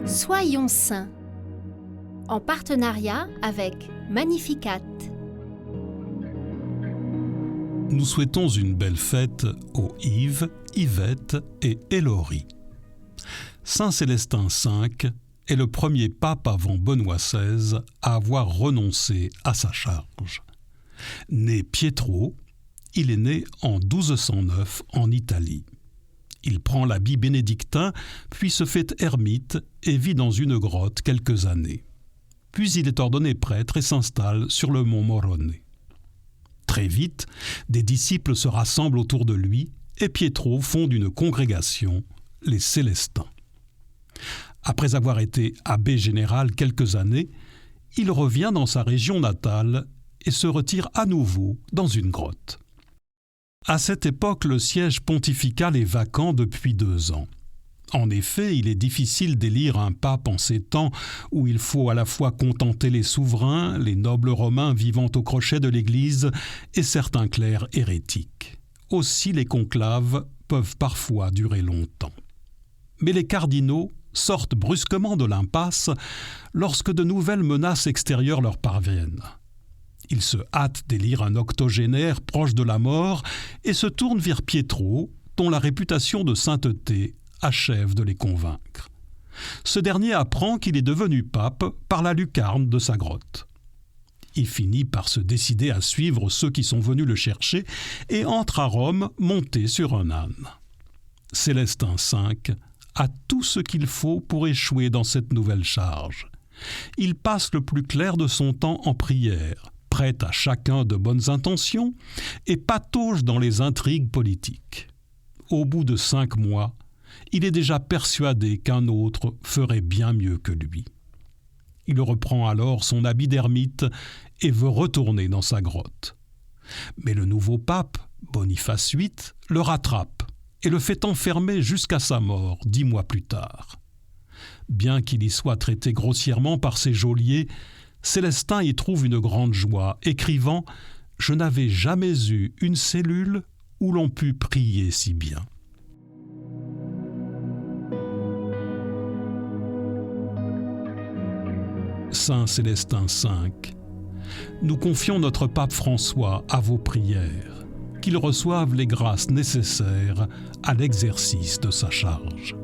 Soyons saints, en partenariat avec Magnificat. Nous souhaitons une belle fête aux Yves, Yvette et Hélorie. Saint Célestin V est le premier pape avant Benoît XVI à avoir renoncé à sa charge. Né Pietro, il est né en 1209 en Italie. Il prend l'habit bénédictin, puis se fait ermite et vit dans une grotte quelques années. Puis il est ordonné prêtre et s'installe sur le mont Morone. Très vite, des disciples se rassemblent autour de lui et Pietro fonde une congrégation, les Célestins. Après avoir été abbé général quelques années, il revient dans sa région natale et se retire à nouveau dans une grotte. À cette époque, le siège pontifical est vacant depuis 2 ans. En effet, il est difficile d'élire un pape en ces temps où il faut à la fois contenter les souverains, les nobles romains vivant au crochet de l'Église et certains clercs hérétiques. Aussi, les conclaves peuvent parfois durer longtemps. Mais les cardinaux sortent brusquement de l'impasse lorsque de nouvelles menaces extérieures leur parviennent. Ils se hâtent d'élire un octogénaire proche de la mort et se tournent vers Pietro, dont la réputation de sainteté achève de les convaincre. Ce dernier apprend qu'il est devenu pape par la lucarne de sa grotte. Il finit par se décider à suivre ceux qui sont venus le chercher et entre à Rome monté sur un âne. Célestin V a tout ce qu'il faut pour échouer dans cette nouvelle charge. Il passe le plus clair de son temps en prière, prête à chacun de bonnes intentions et patauge dans les intrigues politiques. Au bout de 5 mois, il est déjà persuadé qu'un autre ferait bien mieux que lui. Il reprend alors son habit d'ermite et veut retourner dans sa grotte. Mais le nouveau pape, Boniface VIII, le rattrape et le fait enfermer jusqu'à sa mort 10 mois plus tard. Bien qu'il y soit traité grossièrement par ses geôliers, Célestin y trouve une grande joie, écrivant « Je n'avais jamais eu une cellule où l'on put prier si bien ». Saint Célestin V, nous confions notre pape François à vos prières, qu'il reçoive les grâces nécessaires à l'exercice de sa charge.